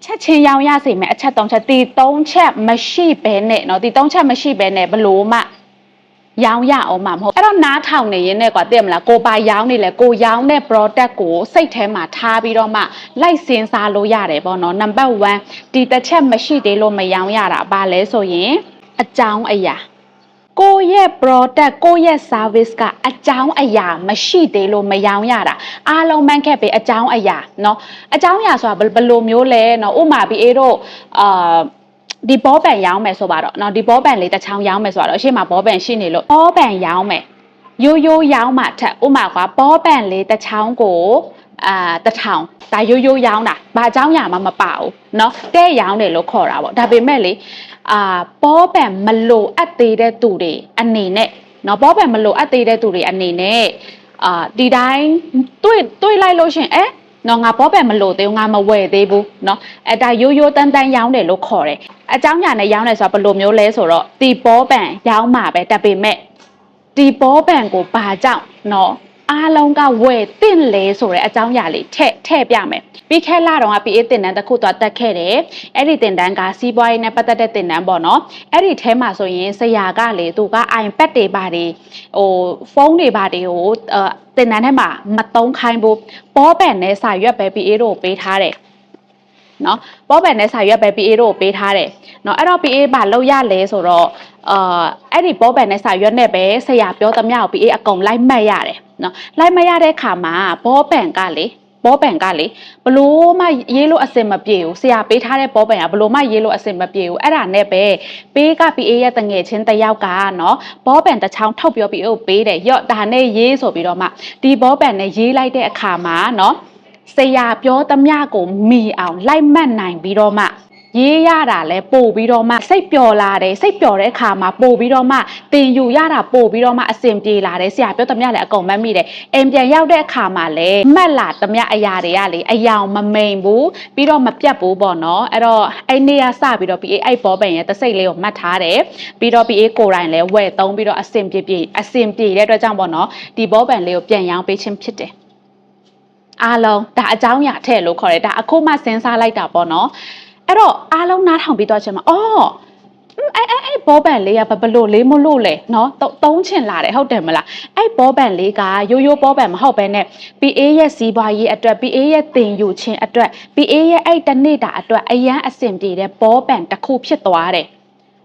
ချက်ချင်းရောင်းရစေမယ်အချက်3ချက်ဒီ3ချက်မရှိဘဲနဲ့เนาะဒီ3ချက်မရှိဘဲနဲ့ဘလို့မှရောင်းရအောင်မှာမဟုတ်အဲ့တော့နားထောင်နေရင်းနဲ့ကွာသိရမလားကိုပါရောင်းနေလဲကိုရောင်းတဲ့ product ကိုစိတ်ထဲမှာထားပြီးတော့မှလိုက်စင်စားလို့ရတယ်ပေါ့နော် number 1ဒီတစ်ချက်မရှိသေးလို့မရောင်းရတာဘာလဲဆိုရင်အကြောင်းအရာကိုရဲ့ product ကိုရဲ့ service ကအကြောင်းအရာမရှိသေးလို့မရောင်းရတာအားလုံးမှန်းခဲ့ပေးအကြောင်းအရာเนาะအကြောင်းအရာဆိုတာဘယ်လိုမျိုးလဲเนาะဥမာပြီးအေးတို့ဒီဘောပန်ရောင်းမယ်ဆိုပါတော့เนาะဒီဘောပန်လေးတစ်ချောင်းရောင်းမယ်ဆိုတော့အရှိမဘောပန်ရှိနေလို့ဘောပန်ရောင်းမယ်ရိုးရိုးရောင်းမှထက်ဥမာကွာဘောပန်လေးတစ်ချောင်းကိုတစ်ထောင်ဒါရိုးရိုးရောင်းတာဘာအကြောင်းအရာမှမပါဘူးเนาะတဲ့ရောင်းတယ်လို့ခေါ်တာပေါ့ဒါပေမဲ့လေဘောပန်မလိုအပ်သေးတဲ့သူတွေအနေနဲ့เนาะဘောပန်မလိုအပ်သေးတဲ့သူတွေအနေနဲ့ဒီတိုင်းတွေးလိုက်လို့ရှင်နော်ငါဘောပန်မလို့သေးဘူးငါမဝယ်သေးဘူးเนาะဒါရိုးရိုးတန်းတန်းရောင်းတယ်လို့ခေါ်တယ်အเจ้าညာနဲ့ရောင်းတယ်ဆိုတာဘယ်လိုမျိုးလဲဆိုတော့ဒီဘောပန်ရောင်းမှာပဲတက်ပေမဲ့ဒီဘောပန်ကိုဘာကြောင့်เนาะအားလုံးကဝယ်တင့်လဲဆိုတဲ့အเจ้าညာလေးထည့်ပြမယ်ပြီးခဲလာတော့က PA တင်တန်းတစ်ခုသွားတက်ခဲ့တယ်အဲ့ဒီတင်တန်းကစီးပွားရေးနဲ့ပတ်သက်တဲ့တင်တန်းပေါ့နော်အဲ့ဒီထဲမှာဆိုရင်ဆရာကလေသူက iPad တွေပါတယ်ဖုန်းတွေပါတယ်ဟိုတင်တန်းထဲမှာမသုံးခိုင်းဘူးဘောပန်နဲ့စာရွက်ပဲ PA တို့ပေးထားတယ်နော်ဘောပန်နဲ့စာရွက်ပဲ PA တို့ပေးထားတယ်နော်အဲ့တော့ PA ဘာလုပ်ရလဲဆိုတော့အဲ့ဒီဘောပန်နဲ့စာရွက်နဲ့ပဲဆရာပြောသမျှကို PA အကုန်လိုက်မှတ်ရတယ်နော်လိုက်မှတ်ရတဲ့ခါမှာဘောပန်ကလေဘလို့မှရေးလို့အစင်မပြေဘူးဆရာပေးထားတဲ့ဘောပန်ကဘလို့မှရေးလို့အစင်မပြေဘူးအဲ့ဒါနဲ့ပဲပေးက PA ရဲ့တငယ်ချင်းတယောက်ကနော်ဘောပန်တစ်ချောင်းထုတ်ပြော PA ကိုပေးတယ်ရော့ဒါနဲ့ရေးဆိုပြီးတော့မှဒီဘောပန်နဲ့ရေးလိုက်တဲ့အခါမှာနော်ဆရာပြောသမျှကိုမီအောင်လိုက်မှတ်နိုင်ပြီးတော့မှရေးရတာလဲပို့ပြီးတော့မှစိတ်ပျော်လာတယ်စိတ်ပျော်တဲ့အခါမှာပို့ပြီးတော့မှတင်ယူရတာပို့ပြီးတော့မှအဆင်ပြေလာတယ်ဆရာပြောသမျှလည်းအကုန်မှတ်မိတယ်အိမ်ပြန်ရောက်တဲ့အခါမှာလည်းမှတ်လာသမျှအရာတွေကလေအယောင်မမိန်ဘူးပြီးတော့မပြတ်ဘူးပေါ့နော်အဲ့တော့အဲ့နေ့ကစပြီးတော့ PA အဲ့ဘောပန်ရဲ့တစိတ်လေးကိုမှတ်ထားတယ်ပြီးတော့ PA ကိုယ်တိုင်လည်းဝယ်သုံးပြီးတော့အဆင်ပြေတဲ့အတွက်ကြောင့်ပေါ့နော်ဒီဘောပန်လေးကိုပြန်ရောင်းပေးခြင်းဖြစ်တယ်အားလုံးဒါအကြောင်းအရာထဲလို့ခေါ်တယ်ဒါအခုမှစဉ်းစားလိုက်တာပေါ့နော်အဲ့တော့အားလုံးနားထောင်ပြီးတော့ချက်မှာအဲ့ဘောပန်လေးကဘလို့လေးမလို့လဲเนาะသုံးချင်လာတယ်ဟုတ်တယ်မလားအဲ့ဘောပန်လေးကရိုးရိုးဘောပန်မဟုတ်ဘဲနဲ့ PA ရဲ့စီးပွားရေးအတွက် PA ရဲ့တင်ယူခြင်းအတွက် PA ရဲ့အဲ့တနေ့တာအတွက်အရန်အဆင်ပြေတဲ့ဘောပန်တစ်ခုဖြစ်သွားတယ်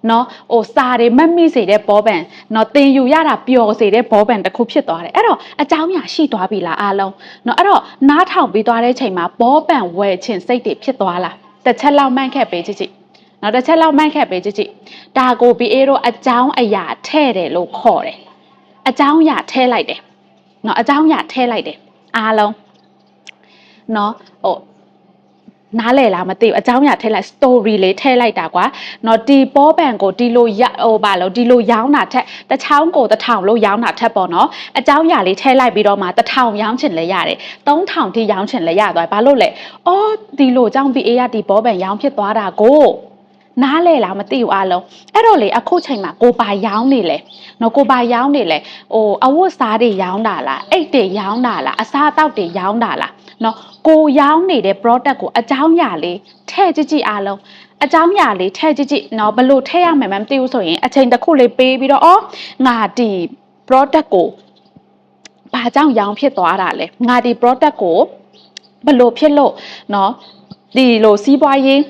နော်စာတွေမမိစေတဲ့ဘောပန်နော်တင်ယူရတာပျော်စေတဲ့ဘောပန်တစ်ခုဖြစ်သွားတယ်အဲ့တော့အကြောင်းအရာရှိသွားပြီလားအားလုံးနော်အဲ့တော့နားထောင်ပြီးသွားတဲ့ချိန်မှာဘောပန်ဝယ်ခြင်းစိတ်တွေဖြစ်သွားလားတစ်ချက်လောက်မှန်းခဲ့ပေးကြည့်နောက်တစ်ချက်လောက်မှန်းခဲ့ပေးကြည့်ဒါကို PA တို့အကြောင်းအရာထဲ့တယ်လို့ခေါ်တယ်အကြောင်းအရာထဲ့လိုက်တယ်နော်အကြောင်းအရာထဲ့လိုက်တယ်အားလုံးနော်နားလေလားမသိဘူးအကြောင်းအရာထဲလိုက် story လေးထဲလိုက်တာကွာနော်ဒီဘောပန်ကိုဒီလိုဘာလို့ဒီလိုရောင်းတာထက်တစ်ချောင်းကို1000လို့ရောင်းတာထက်ပေါ့နော်အကြောင်းအရာလေးထဲလိုက်ပြီးတော့မှ1000ရောင်းချင်လဲရတယ်3000ထိရောင်းချင်လဲရသွားဘာလို့လဲဒီလိုကြောင့် PA ကဒီဘောပန်ရောင်းဖြစ်သွားတာကိုနားလေလားမသိဘူးအားလုံးအဲ့တော့လေအခုချိန်မှာကိုပါရောင်းနေလဲနော်ကိုပါရောင်းနေလဲအဝတ်စားတွေရောင်းတာလားအိတ်တွေရောင်းတာလားအစားအသောက်တွေရောင်းတာလားနော်ကိုရောင်းနေတဲ့ product ကိုအကြောင်းအရာလေးထဲ့ကြည့်အားလုံးအကြောင်းအရာလေးထဲ့ကြည့်နော်ဘလို့ထဲ့ရမယ်မသိဘူးဆိုရင်အချိန်တစ်ခုလေးပေးပြီးတော့ငါဒီ product ကိုဘာကြောင့်ရောင်းဖြစ်သွားတာလဲငါဒီ product ကိုဘလို့ဖြစ်လို့နော်ဒီလိုစီးပွားရေး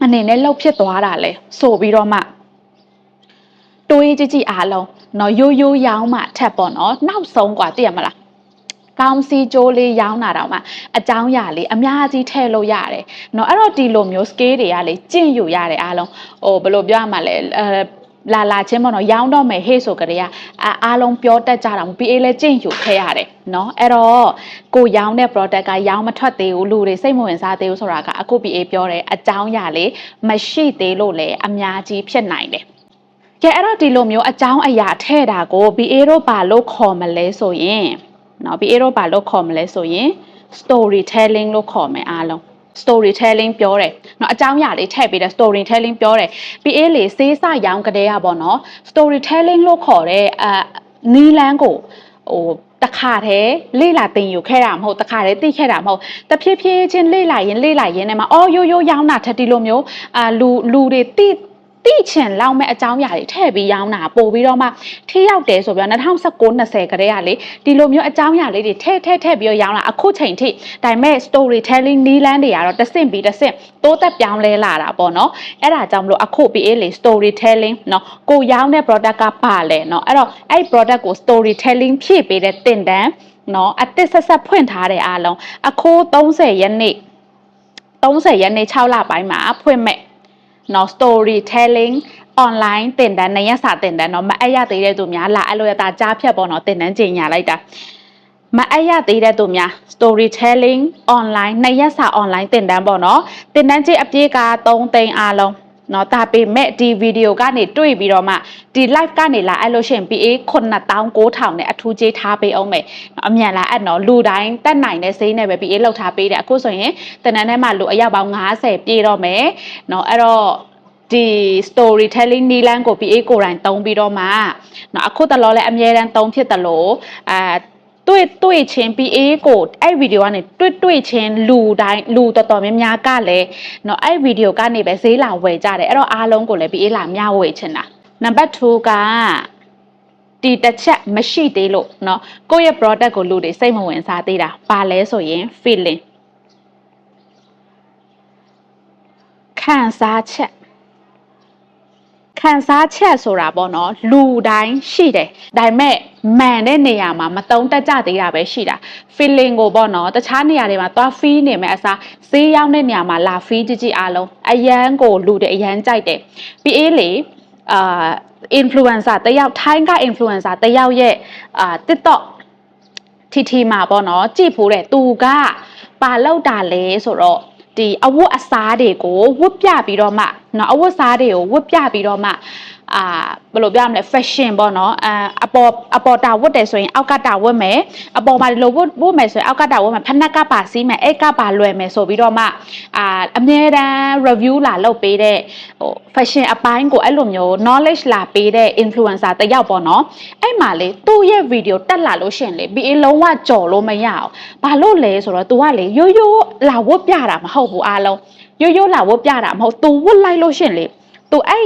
အနေနဲ့လှုပ်ဖြစ်သွားတာလဲဆိုပြီးတော့မှတွေးကြည့်အားလုံးနော်ရိုးရိုးရောင်းမှထက်ပေါ့နော်နောက်ဆုံးกว่าသိရမလားကောင်းစီကြိုးလေးရောင်းတာတော့မှအကြောင်းအရာလေးအများကြီးထည့်လို့ရတယ်เนาะအဲ့တော့ဒီလိုမျိုး scale တွေကလေကျင့်ယူရတယ်အားလုံးဘယ်လိုပြောရမှာလဲလာချင်းပေါ့နော်ရောင်းတော့မယ်ဟေ့ဆိုကြတဲ့အားလုံးပြောတတ်ကြတာမ PA လဲကျင့်ယူခဲ့ရတယ်เนาะအဲ့တော့ကိုရောင်းတဲ့ product ကရောင်းမထွက်သေးဘူးလူတွေစိတ်မဝင်စားသေးဘူးဆိုတာကအခု PA ပြောတယ်အကြောင်းအရာလေးမရှိသေးလို့လေအများကြီးဖြစ်နိုင်တယ်ကဲအဲ့တော့ဒီလိုမျိုးအကြောင်းအရာထဲ့တာကို PA တို့ဘာလို့ခေါ်မလဲဆိုရင်နော် PA တို့ဘာလို့ခေါ်မလဲဆိုရင် storytelling လို့ခေါ်မယ်အားလုံး storytelling ပြောတယ်เนาะအကြောင်းအရာလေးထည့်ပေးတယ် storytelling ပြောတယ် PA လေစေးစရောင်းကြတဲ့อ่ะပေါ့เนาะ storytelling လို့ခေါ်တဲ့နီလန်းကို တခါတည်းလေ့လာသင်ယူခဲ့တာမဟုတ်တခါတည်းသိခဲ့တာမဟုတ်တဖြည်းဖြည်းချင်းလေ့လာရင်နဲ့မှာအော်ရိုးရောင်းတာထက်ဒီလိုမျိုးလူတွေတိချင်လောက်မဲ့အကြောင်းအရာတွေထည့်ပြီးရောင်းတာပို့ပြီးတော့မှထိရောက်တယ်ဆိုပြီး2019-20ကတည်းကလေဒီလိုမျိုးအကြောင်းအရာလေးတွေထည့်ပြီးရောင်းလာအခုချိန်ထိဒါပေမဲ့ storytelling နီးလန်းတွေကတော့တစ်ဆင့်ပြီးတစ်ဆင့်တိုးတက်ပြောင်းလဲလာတာပေါ့နော်အဲ့ဒါကြောင့်မလို့အခုပြီးလေ storytelling နော်ကိုရောင်းတဲ့ product ကပါလဲနော်အဲ့တော့အဲ့ product ကို storytelling ဖြည့်ပေးတဲ့သင်တန်းနော်အတစ်ဆက်ဖွင့်ထားတဲ့အားလုံးအခု30ရက်နေ့6လပိုင်းမှာဖွင့်မဲ့နော် storytelling online သင်တန်းနဲ့ရက်စာသင်တန်းနော်မအပ်ရသေးတဲ့သူများလာအဲ့လိုရတာကြားဖြတ်ပေါ့နော်သင်တန်းချိန်ညာလိုက်တာမအပ်ရသေးတဲ့သူများ storytelling online နဲ့ရက်စာ online သင်တန်းပေါ့နော်သင်တန်းကြီးအပြည့်က3သိန်းအားလုံးနော်ဒါပေမဲ့ဒီဗီဒီယိုကနေတွေ့ပြီးတော့မှဒီ live ကနေလာအဲ့လို့ရှိရင် PA 9,900နဲ့အထူးကြေးထားပေးအောင်မယ်အမြန်လာအဲ့နော်လူတိုင်းတက်နိုင်တဲ့ဈေးနဲ့ပဲ PA လောက်ထားပေးတယ်အခုဆိုရင်သင်တန်းထဲမှာလူအယောက်ပေါင်း90ပြည့်တော့မယ်နော်အဲ့တော့ဒီ storytelling နီလန်းကို PA ကိုယ်တိုင်သုံးပြီးတော့မှနော်အခုတလောလဲအမြဲတမ်းသုံးဖြစ်တယ်လို့တွေ့ချင်း PA ကိုအဲ့ဗီဒီယိုကနေတွေ့ချင်းလူတိုင်းလူတော်တော်များများကလည်းเนาะအဲ့ဗီဒီယိုကနေပဲဈေးလာဝယ်ကြတယ်အဲ့တော့အားလုံးကိုလည်း PA လာမျှဝေချင်တာနံပါတ်2ကဒီတစ်ချက်မရှိသေးလို့เนาะကိုယ့်ရဲ့ product ကိုလူတွေစိတ်မဝင်စားသေးတာဘာလဲဆိုရင် feeling ခံစားချက်ဆိုတာပေါ့နော်လူတိုင်းရှိတယ်ဒါပေမဲ့မှန်တဲ့နေရာမှာမတုံးတက်ကြသေးတာပဲရှိတာ feeling ကိုပေါ့နော်တခြားနေရာတွေမှာသွား feel နေမယ်အစားဈေးရောက်တဲ့နေရာမှာလာ feel ကြည့်အားလုံးအရန်ကိုလူတွေအရန်ကြိုက်တယ်ပြီးအေးလေinfluencer တယောက်ထိုင်းက influencer တယောက်ရဲ့TikTok ทีမှာပေါ့နော်ကြည့်ဖို့တဲ့သူကပါလောက်တာလဲဆိုတော့ဒီအဝတ်အစားတွေကိုဝတ်ပြပြီးတော့မှเนาะအဝတ်စားတွေကိုဝတ်ပြပြီးတော့မှဘယ်လိုပြောရမလဲ fashion ပေါ့နော်အပေါ်တာဝတ်တယ်ဆိုရင်အောက်ကတာဝတ်မယ်အပေါ်မှာဒီလိုဝတ်မယ်ဆိုရင်အောက်ကတာဝတ်မယ်ဖက်နှက်ကပါစီးမယ်အိတ်ကပါလွယ်မယ်ဆိုပြီးတော့မှအမြဲတမ်း review လာလုပ်ပေးတဲ့fashion အပိုင်းကိုအဲ့လိုမျိုး knowledge လာပေးတဲ့ influencer တယောက်ပေါ့နော်အဲ့မှာလေသူ့ရဲ့ video တက်လာလို့ရှင်လေပြီးအလုံးဝကြော်လို့မရအောင်ဘာလို့လဲဆိုတော့ तू ကလေရိုးရိုးလာဝတ်ပြတာမဟုတ်ဘူးအားလုံးရိုးလာဝတ်ပြတာမဟုတ် तू ဝတ်လိုက်လို့ရှင်လေ तू အဲ့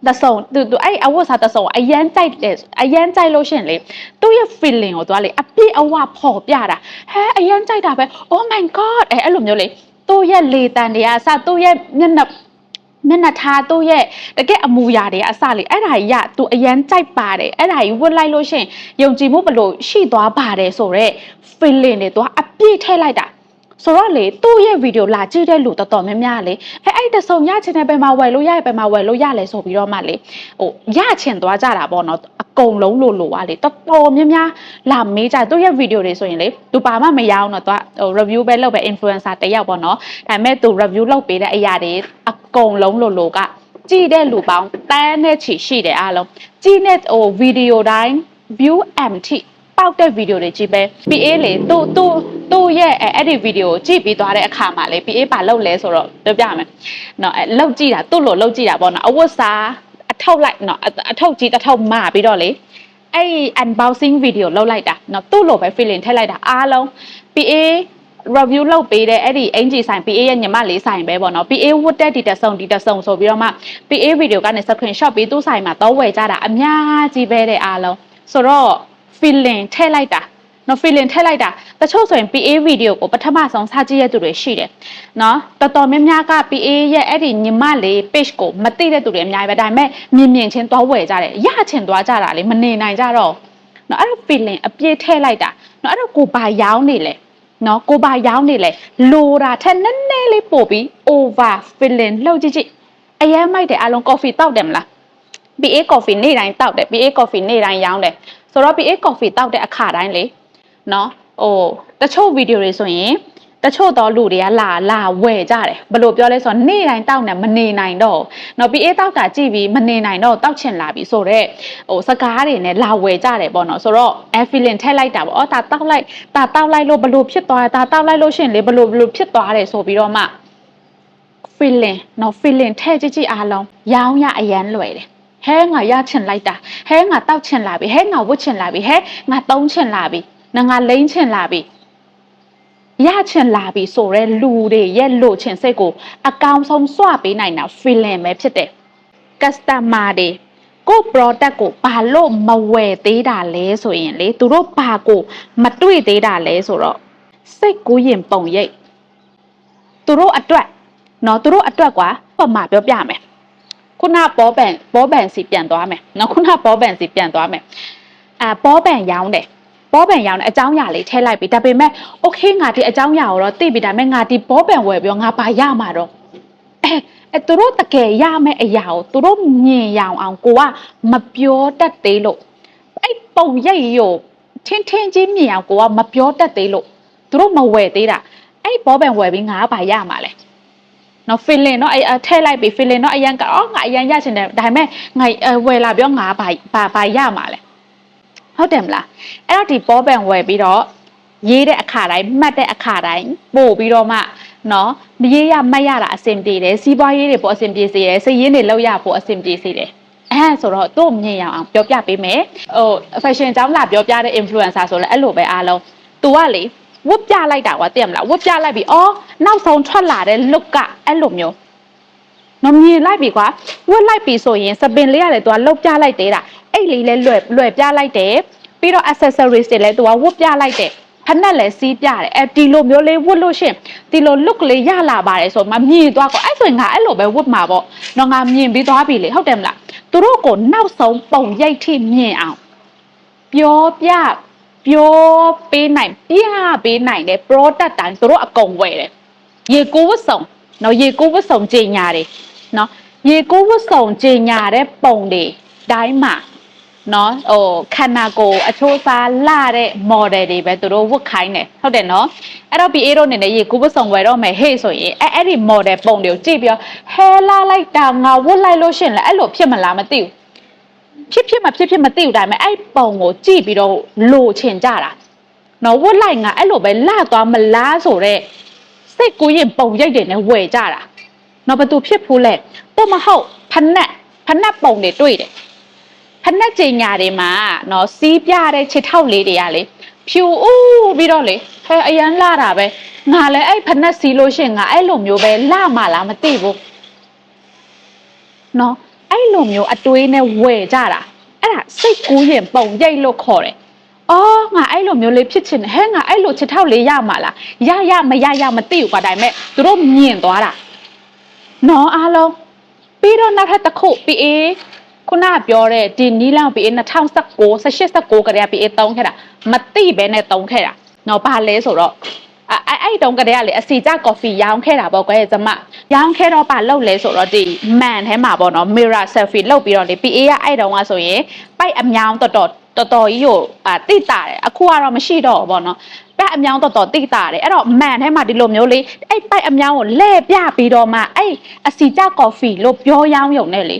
တဆုံသူအဲ့အဝတ်စားတဆုံအရန်ကြိုက်တယ်အရန်ကြိုက်လို့ရှင်လေသူ့ရဲ့ feeling ကိုသူကလေအပြည့်အဝပေါ်ပြတာဟဲအရန်ကြိုက်တာပဲ oh my god အဲ့လိုမျိုးလေသူ့ရဲ့လေတံတွေကအစသူ့ရဲ့မျက်နှာထားသူ့ရဲ့တကယ်အမူအရာတွေကအစလေအဲ့ဒါကြီးက तू အရန်ကြိုက်ပါတယ်အဲ့ဒါကြီးဝတ်လိုက်လို့ရှင်ယုံကြည်မှုဘလို့ရှိသွားပါတယ်ဆိုတော့ feeling တွေ तू အပြည့်ထည့်လိုက်တာဆိုတော့လေသူ့ရဲ့ဗီဒီယိုလာကြည့်တဲ့လူတော်တော်များများလေအဲ့တဆုံရချင်တဲ့ဘယ်မှာဝယ်လို့ရရဘယ်မှာဝယ်လို့ရလဲဆိုပြီးတော့မှလေဟိုရချင်သွားကြတာပေါ့နော်အကုန်လုံးလို့ပါလေတော်တော်များများလာမေးကြသူ့ရဲ့ဗီဒီယိုတွေဆိုရင်လေသူပါမမရအောင်တော့သူဟို review ပဲလုပ်ပဲ influencer တယောက်ပေါ့နော်ဒါပေမဲ့သူ review လုပ်ပေးတဲ့အရာတွေအကုန်လုံးလို့ကကြည့်တဲ့လူပေါင်းတန်းနဲ့ချီရှိတယ်အားလုံးကြည့်တဲ့ဟိုဗီဒီယိုတိုင်း view emptyပေါက်တဲ့ဗီဒီယိုတွေကြည့်ပဲ PA လေသူ့ရဲ့အဲ့ဒီဗီဒီယိုကြည့်ပြီးသွားတဲ့အခါမှာလေ PA ပါလောက်လဲဆိုတော့ပြောပြမယ်နော်အဲ့လောက်ကြည့်တာသူ့လိုလောက်ကြည့်တာပေါ့နော်အဝတ်စားအထောက်လိုက်နော်အထောက်ကြီးတစ်ထောက်မှာပြီးတော့လေအဲ့ unboxing ဗီဒီယိုလောက်လိုက်တာနော်သူ့လိုပဲ feeling ထည့်လိုက်တာအားလုံး PA review လုပ်ပေးတဲ့အဲ့ဒီအင်ဂျီဆိုင် PA ရဲ့ညီမလေးဆိုင်ပဲပေါ့နော် PA ဝတ်တဲ့ဒီတဆုံဆိုပြီးတော့မှ PA ဗီဒီယိုကနေ screenshot ပြီးသူ့ဆိုင်မှာတော့ဝယ်ကြတာအများကြီးပဲတဲ့အားလုံးဆိုတော့ feeling ထည့်လိုက်တာနော် feeling ထည့်လိုက်တာတချို့ဆိုရင် PA ဗီဒီယိုကိုပထမဆုံးစကြည့်ရတဲ့သူတွေရှိတယ်နော်တော်တော်များများက PA ရဲ့အဲ့ဒီညီမလေး page ကိုမသိတဲ့သူတွေအများကြီးပဲဒါပေမဲ့မြင်ချင်းသွားဝယ်ကြတယ်ရချင်သွားကြတာလေမနေနိုင်ကြတော့နော်အဲ့တော့ feeling အပြည့်ထည့်လိုက်တာနော်အဲ့တော့ကိုဘာရောင်းနေလဲနော်ကိုဘာရောင်းနေလဲလိုတာထက်နည်းနည်းလေးပို့ပြီး over feeling လှုပ်ကြည့်အရင်မိုက်တယ်အလုံး coffee တောက်တယ်မလား PA coffee နေ့တိုင်းတောက်တယ် PA coffee နေ့တိုင်းရောင်းတယ်ဆိုတော့ PA coffee တောက်တဲ့အခါတိုင်းလေနော်ဟိုတချို့ဗီဒီယိုတွေဆိုရင်တချို့တော့လူတွေကလာဝယ်ကြတယ်ဘယ်လိုပြောလဲဆိုတော့နေ့တိုင်းတောက်နေမနေနိုင်တော့နော် PA တောက်တာကြည့်ပြီးမနေနိုင်တော့တောက်ချင်လာပြီဆိုတော့ဟိုစကားတွေနဲ့လာဝယ်ကြတယ်ပေါ့နော်ဆိုတော့ feeling ထည့်လိုက်တာပေါ့အော်ဒါတောက်လိုက်လို့ဘယ်လိုဖြစ်သွားတာတောက်လိုက်လို့ရှင်လေဘယ်လိုဖြစ်သွားတယ်ဆိုပြီးတော့မှ feeling နော် feeling ထည့်ကြည့်အားလုံးရောင်းရအရန်လွယ်တယ်ဟဲငါရချင်လိုက်တာဟဲငါတောက်ချင်လာပြီဟဲငါဝတ်ချင်လာပြီဟဲငါသုံးချင်လာပြီ Nanga lane chen labi. Ya chen labi so re lu de ye lo chen se ko account som swap pe nai na feeling me phit de. Customer de ko product ko ba lo ma we te da le so yin le tu ro ba ko ma twi te da le so ro sai ko yin pong yai. Tu ro atwat no tu ro atwat kwa pa ma pyo pya me. ခုနဘောပန်စီပြန်သွားမယ်နော်ခုနဘောပန်စီပြန်သွားမယ်ဘောပန်ရောင်းတယ်အကြောင်းအရာလေးထည့်လိုက်ပြီဒါပေမဲ့ okay ငါဒီအကြောင်းအရာကိုတော့သိပြီဒါပေမဲ့ငါဒီဘောပန်ဝယ်ပြီးတော့ငါဘာရမှာတော့သူတို့တကယ်ရမယ့်အရာကိုသူတို့မြင်ရအောင်ကိုကမပြောတတ်သေးလို့အဲ့ပုံရိပ်ကိုထင်းချင်းမြင်အောင်ကိုကမပြောတတ်သေးလို့သူတို့မဝယ်သေးတာအဲ့ဘောပန်ဝယ်ပြီးငါကဘာရမှာလဲ nó feeling nó thay lại bị feeling nó anh cả ngại anh ra trên này đại mẹ ngày về là biết ngã bài ra mà này hết điểm làအဲ့ဒီဘောပန်ဝယ်ပြီးတော့ရေးတဲ့အခါတိုင်းမှတ်တဲ့အခါတိုင်းပို့ပြီးတော့မှနော်ရေးရမှတ်ရတာအဆင်ပြေတယ်စီးပွားရေးတွေပို့အဆင်ပြေစေတယ်စိတ်ရင်းတွေလောက်ရပို့အဆင်ပြေစေတယ်ဆိုတော့သူ့မြင်ရအောင်ပြောပြပေးမယ်ဟို fashion အကြောင်းလာပြောပြတဲ့ influencer ဆိုလဲအဲ့လိုပဲအားလုံး तू ကလေဝတ်ပြလိုက်တာကွာသိရမလားဝတ်ပြလိုက်ပြီးအော်နောက်ဆုံးထွက်လာတဲ့ look ကအဲ့လိုမျိုးနော်မြင်လိုက်ပြီကွာဝတ်လိုက်ပြီဆိုရင်စပင်လေးရတယ် तू ကလုတ်ပြလိုက်သေးတာအဲ့လေးလဲလွယ်ပြလိုက်တယ်ပြီးတော့ accessories တွေလဲ तू ကဝတ်ပြလိုက်တယ်ဖက်နဲ့လဲစီးပြတယ်ဒီလိုမျိုးလေးဝတ်လို့ရှင်ဒီလို look လေးရလာပါတယ်ဆိုမှမြင်သွားကောအဲ့ဆိုရင်ငါအဲ့လိုပဲဝတ်မှာပေါ့နော်ငါမြင်ပြီးသွားပြီလေဟုတ်တယ်မလားသူတို့ကိုနောက်ဆုံးပုံရိပ်ထိမြင်အောင်ပြောပြပြောပေးနိုင်ပြပေးနိုင်တဲ့ product တိုင်းသူတို့အကုန်ဝယ်တယ်ရေကိုဝတ်ဆောင်နော်ရေကိုဝတ်ဆောင်ကြေညာတယ်နော်ရေကိုဝတ်ဆောင်ကြေညာတဲ့ပုံတွေတိုင်းမှာနော်ဟိုခန္ဓာကိုယ်အချိုးအစားလှတဲ့ model တွေပဲသူတို့ဝတ်ခိုင်းတယ်ဟုတ်တယ်နော်အဲ့တော့ PA တို့အနေနဲ့ရေကိုဝတ်ဆောင်ဝယ်တော့မယ်ဟေ့ဆိုရင်အဲ့ဒီ model ပုံတွေကိုကြည့်ပြီးဟဲလာလိုက်တာငါဝတ်လိုက်လို့ရှင်လဲအဲ့လိုဖြစ်မလားမသိဘူးဖြစ်မသိဘူးဒါပေမဲ့အဲ့ပုံကိုကြည့်ပြီးတော့လိုချင်ကြတာနော်ဝတ်လိုက်ငါအဲ့လိုပဲလှသွားမလားဆိုတော့စိတ်ကိုရင်ပုံရိပ်တွေနဲ့ဝယ်ကြတာနော်ဘသူဖြစ်ဖူးလဲတော့မဟုတ်ဖနက်ပုံတွေတွေ့တယ်ဖနက်ကျင်ညာတွေမှာနော်စီးပြတဲ့ခြေထောက်လေးတွေကလေဖြူဦးပြီးတော့လေဟဲအရန်လှတာပဲငါလည်းအဲ့ဖနက်စီးလို့ရှင်ငါအဲ့လိုမျိုးပဲလှမှလားမသိဘူးနော်အဲ့လိုမျိုးအတွေးနဲ့ဝယ်ကြတာအဲ့ဒါစိတ်ကူးရင်ပုံရိပ်လို့ခေါ်တယ်အော်ငါအဲ့လိုမျိုးလေးဖြစ်ချင်တယ်ဟဲငါအဲ့လိုချစ်ထောက်လေးရမှာလားရမသိဘူးကွာဒါပေမဲ့သူတို့မြင်သွားတာနော်အားလုံးပြီးတော့နောက်ထပ်တစ်ခု PA ခုနပြောတဲ့ဒီနီးလောင် PA 2019 18 19ကတည်းက PA တုံးခဲ့တာမသိဘဲနဲ့တုံးခဲ့တာနော်ဘာလဲဆိုတော့အဲ့တုံးကတည်းကလေအစီကြကော်ဖီရောင်းခဲ့တာပေါ့ကွယ်ကျမရောင်းခဲ့တော့ပါလောက်လဲဆိုတော့ဒီမန်ထဲမှာပေါ့နော် mirror selfie လုပ်ပြီးတော့လေ PA ကအဲ့တုံးကဆိုရင်ပိုက်အမြောင်းတော်ကြီးကိုတိတာတယ်အခုကတော့မရှိတော့ဘူးပေါ့နော်ပတ်အမြောင်းတော်တိတာတယ်အဲ့တော့မန်ထဲမှာဒီလိုမျိုးလေးအဲ့ပိုက်အမြောင်းကိုလဲ့ပြပြီးတော့မှအဲ့အစီကြကော်ဖီလို့ပြောရောင်းရုံနဲ့လေ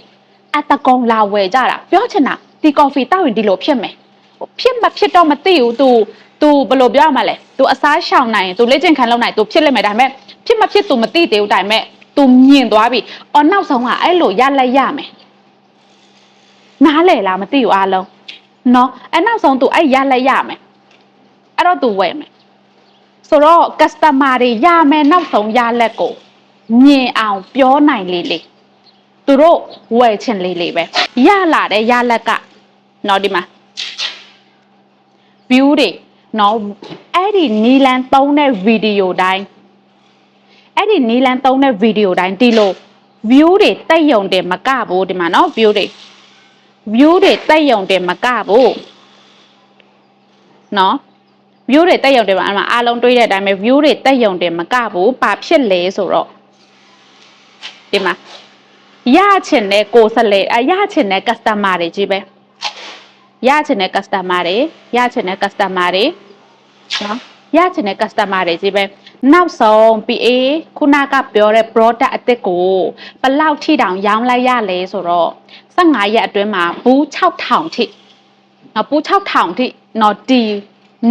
အတကုံလာဝယ်ကြတာပြောချင်တာဒီကော်ဖီတောက်ရင်ဒီလိုဖြစ်မယ်ဖြစ်တော့မသိဘူး तू ဘယ်လိုပြောမှလဲ तू အစားရှောင်နိုင်ရင် तू လက်ကျင်ခံလောက်နိုင် तू ဖြစ်လိမ့်မယ်ဒါပေမဲ့ဖြစ် तू မသိသေးဘူးဒါပေမဲ့ तू မြင်သွားပြီအော်နောက်ဆုံးကအဲ့လိုရလိုက်ရမယ်နားလေလားမသိဘူးအားလုံးနော်အဲ့နောက်ဆုံး तू အဲ့ရလိုက်ရမယ်အဲ့တော့ तू ဝယ်မယ်ဆိုတော့ customer တွေရမယ်နောက်ဆုံးရလက်ကိုမြင်အောင်ပြောနိုင်လေသူတို့ဝယ်ချင်လေပဲရလာတဲ့ရလက်ကနော်ဒီမှာ view တွေနော်အဲ့ဒီနီလန်သုံးတဲ့ဗီဒီယိုတိုင်းဒီလို view တွေတက်ယုံတယ်မကဘူးဒီမှာနော် view တွေတက်ယုံတယ်မကဘူးနော် view တွေတက်ယုံတယ်မှာအားလုံးတွေးတဲ့အတိုင်းပဲ view တွေတက်ယုံတယ်မကဘူးဘာဖြစ်လဲဆိုတော့ဒီမှာရချင်တဲ့ကိုယ်စားလှယ်ရချင်တဲ့ customer တွေကြီးပဲရချင်တဲ့ customer တွေနော်ရချင်တဲ့ customer တွေကြီးပဲနောက်ဆုံး PA ခုနကပြောတဲ့ product အသစ်ကိုဘယ်လောက်ထိတောင်ရောင်းလိုက်ရလဲဆိုတော့15ရက်အတွင်းမှာဘူး6000ထိနော်ဘူး6000ထိနော်ဒီ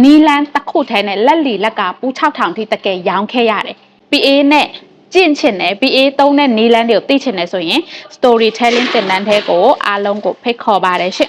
နီလန်တစ်ခုထဲနဲ့လက်လီလက်ကဘူး6000ထိတကယ်ရောင်းခဲ့ရတယ် PA နဲ့ကျင့်ချင်တယ် PA သုံးတဲ့နီလန်တွေကိုသိချင်တယ်ဆိုရင် storytelling သင်တန်းထဲကိုအားလုံးကိုဖိတ်ခေါ်ပါတယ်ရှင့်